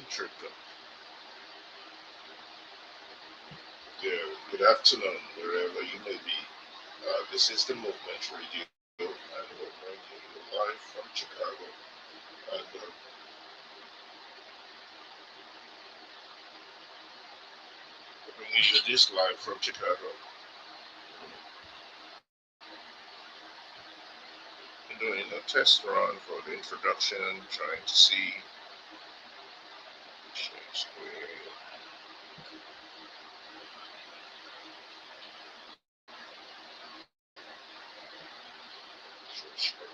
Trickle. Yeah, good afternoon, wherever you may be. This is the Movement Radio, and we're bringing you live from Chicago. And we're bringing you this live from Chicago. We're doing a test run for the introduction, trying to see share screen. Share screen.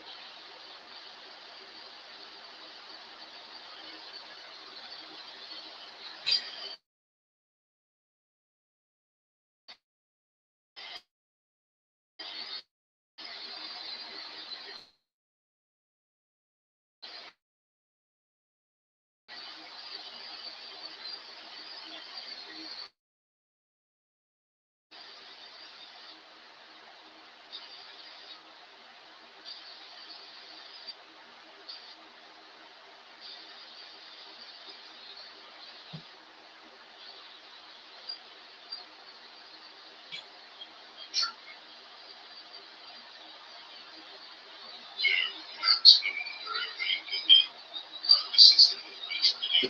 Yeah, good afternoon, wherever you may be. This is the Movement Radio,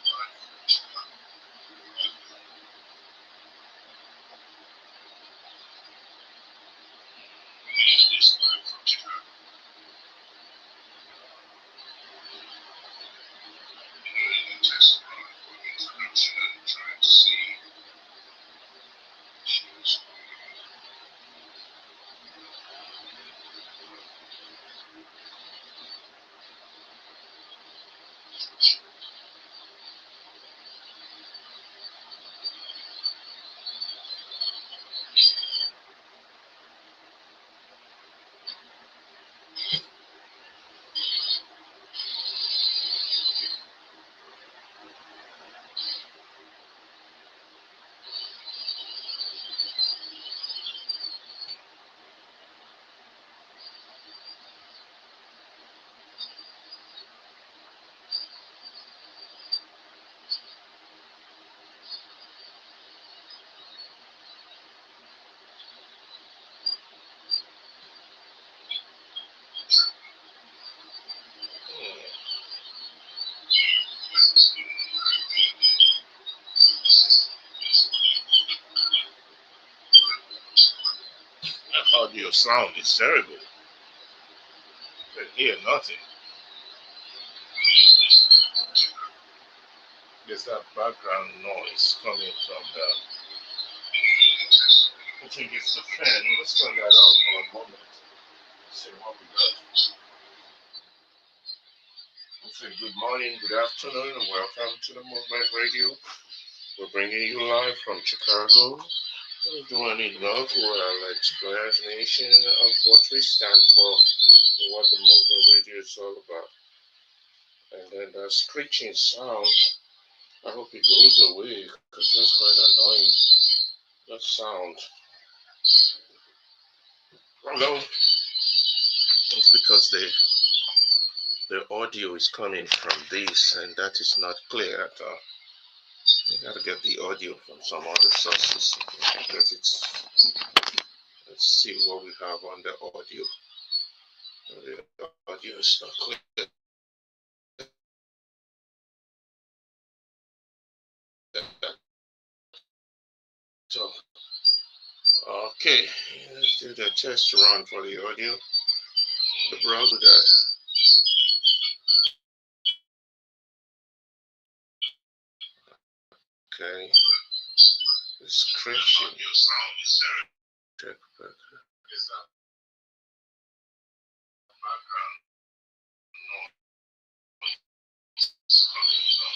live from Chicago. And bringing you this live from Chicago. Doing a test run for the introduction, trying to see share screen. That audio sound is terrible. I can hear nothing. There's that background noise coming from the. I think it's the fan. Let's turn that out for a moment. Let's see what we got. Let's say good morning, good afternoon, and welcome to the Movement Radio. We're bringing you live from Chicago. We're doing enough. We're an explanation of what we stand for and what the Movement Radio is all about. And then that screeching sound, I hope it goes away because that's quite annoying. That sound. Hello? That's because the audio is coming from this and that is not clear at all. You gotta get the audio from some other sources because it's. Let's see what we have on the audio. The audio is not clear. So, okay, let's do the test run for the audio. The browser that. Okay, it's crashing. Check back. Is that background noise coming from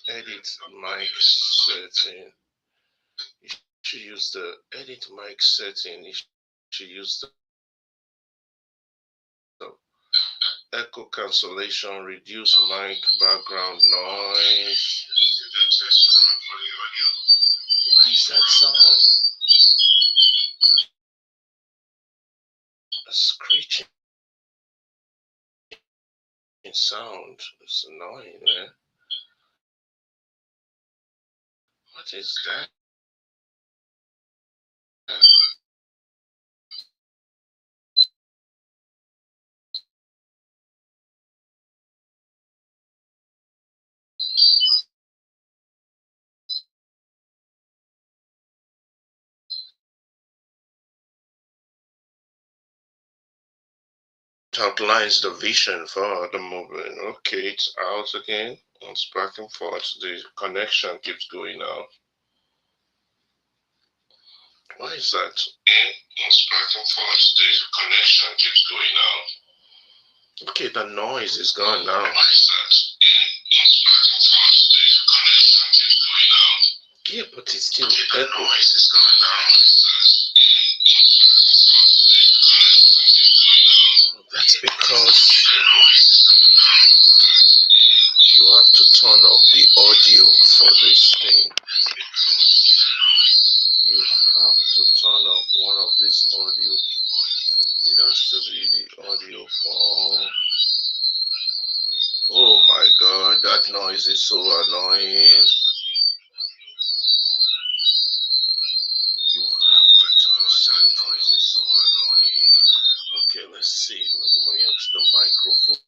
edit mic setting. You should use the edit mic setting. You should use the echo cancellation, reduce mic background noise. Why is that sound? A screeching sound. It's annoying, man. What is that? Outlines the vision for the movement. Okay, it's out again. It's back and forth. The connection keeps going out. Why is that? It's back and forth. The connection keeps going out. Okay, the noise is gone now. Why is that? It's back and forth. The connection keeps going out. Yeah, but it's still okay, the noise is gone now. That's because you have to turn off the audio for this thing. You have to turn off one of this audio. It has to be the audio for. Oh my god, that noise is so annoying. You have to turn off that noise, is so annoying. Okay, let's see. We'll mute the microphone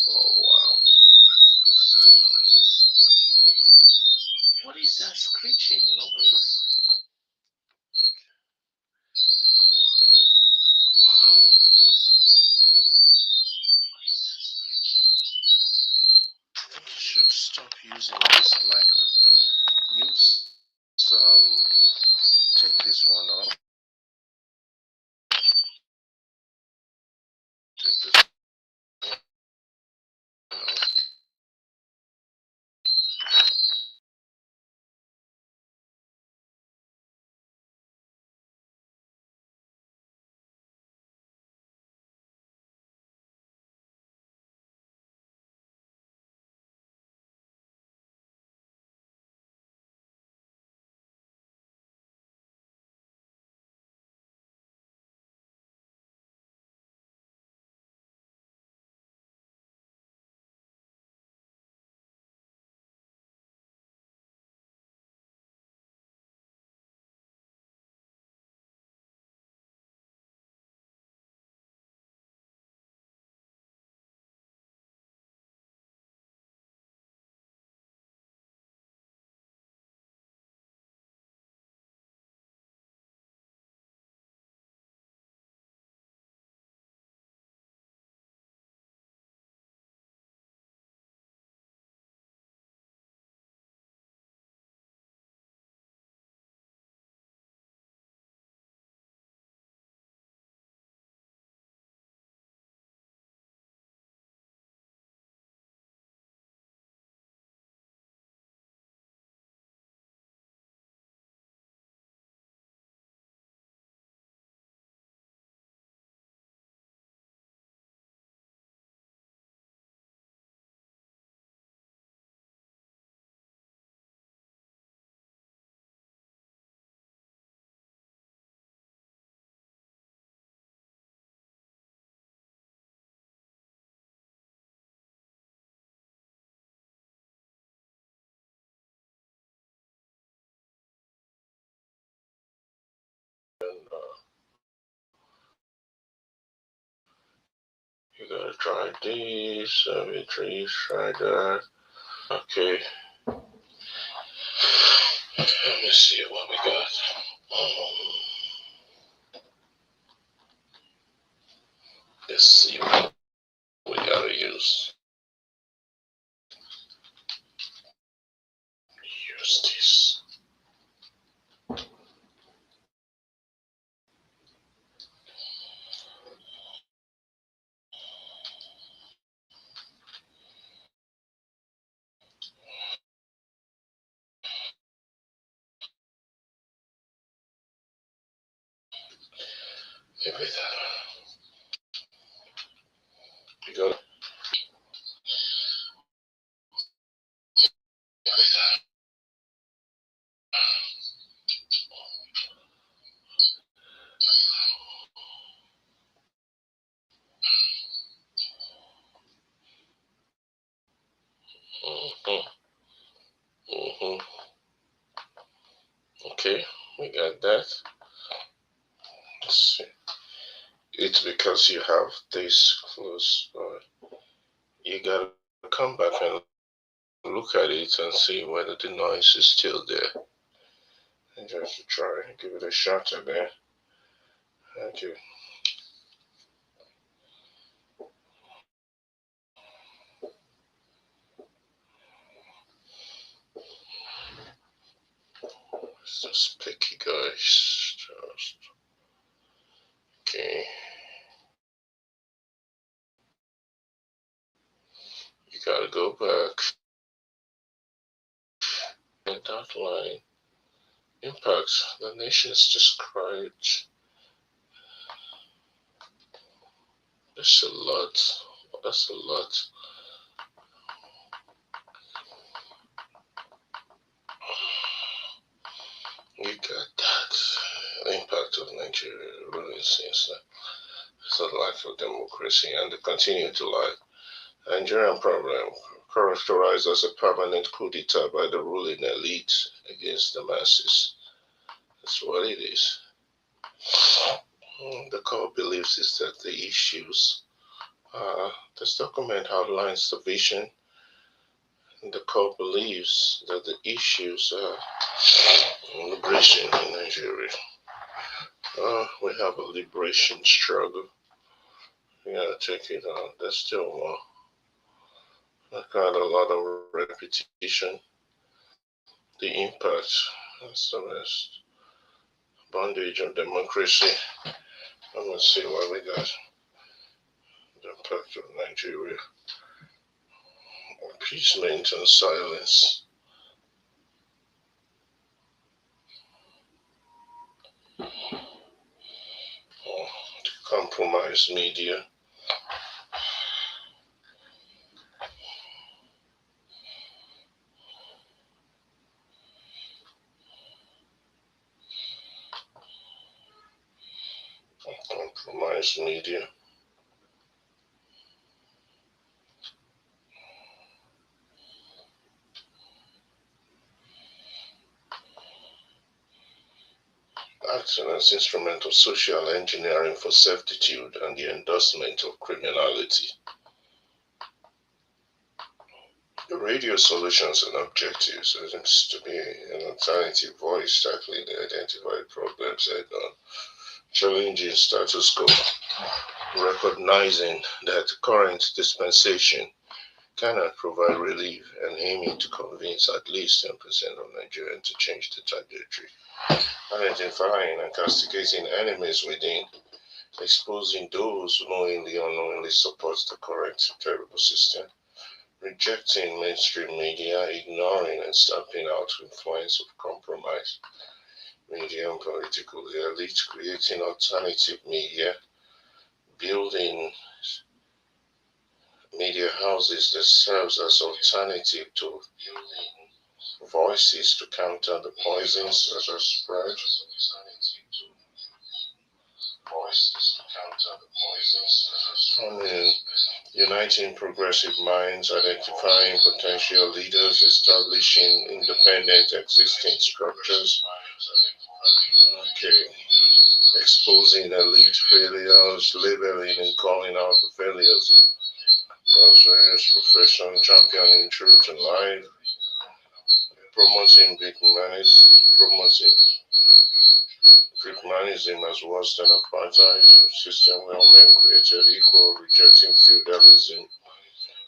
for a while. What is that screeching noise? Wow. I think you should stop using this mic. Use take this one off. Take this one off. You gotta try this. Please try that. Okay. Let me see what we got. Let's see what we gotta use. Use this. Maybe that. You got it? Mm-hmm. Mm-hmm. Okay, we got that. Let's see. It's because you have this close. You gotta come back and look at it and see whether the noise is still there. And just try, give it a shot again. Thank you. It's just picky, guys. Just okay. You gotta go back. And that line impacts the nations described. That's a lot. That's a lot. You got that. The impact of Nigeria really seems like it's a life of democracy and they continue to lie. Nigerian problem characterized as a permanent coup d'etat by the ruling elite against the masses. That's what it is. The core beliefs is that the issues, this document outlines the vision. The core believes that the issues are liberation in Nigeria. We have a liberation struggle. We gotta take it on. There's still more. I've got a lot of repetition. The impact, that's the rest. Bondage of democracy. I'm gonna see what we got. The impact of Nigeria. Appeasement and silence. Oh, compromise media. Compromise media. Acting as instrument of social engineering for servitude and the endorsement of criminality. The radio solutions and objectives seems to be an alternative voice tackling the identified problems head on, challenging status quo, recognizing that current dispensation cannot provide relief and aiming to convince at least 10% of Nigerians to change the trajectory, identifying and castigating enemies within, exposing those who knowingly or unknowingly support the current terrible system, rejecting mainstream media, ignoring and stamping out influence of compromise media and political elite, creating alternative media, building media houses that serves as alternative to voices to counter the poisons that are spread. Uniting progressive minds, identifying potential leaders, establishing independent existing structures. Okay. Exposing elite failures, labeling and calling out the failures across various professions, championing truth and life, promoting Brickmanism as worse than apartheid, a system where men created equal, rejecting feudalism,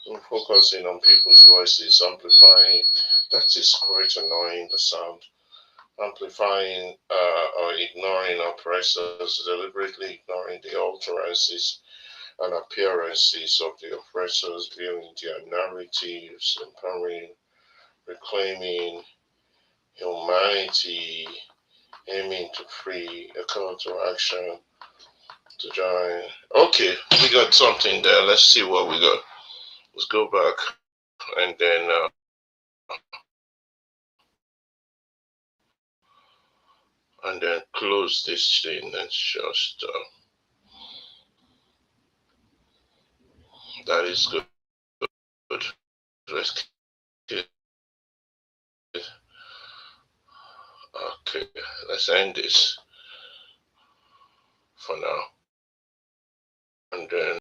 and focusing on people's voices, amplifying, that is quite annoying, the sound, amplifying or ignoring oppressors, deliberately ignoring the utterances and appearances of the oppressors, viewing their narratives, empowering, reclaiming humanity, aiming to free a call to action, to join. Okay, we got something there. Let's see what we got. Let's go back and then close this thing. Let's just that is good. Let's keep, okay. Let's end this for now, and then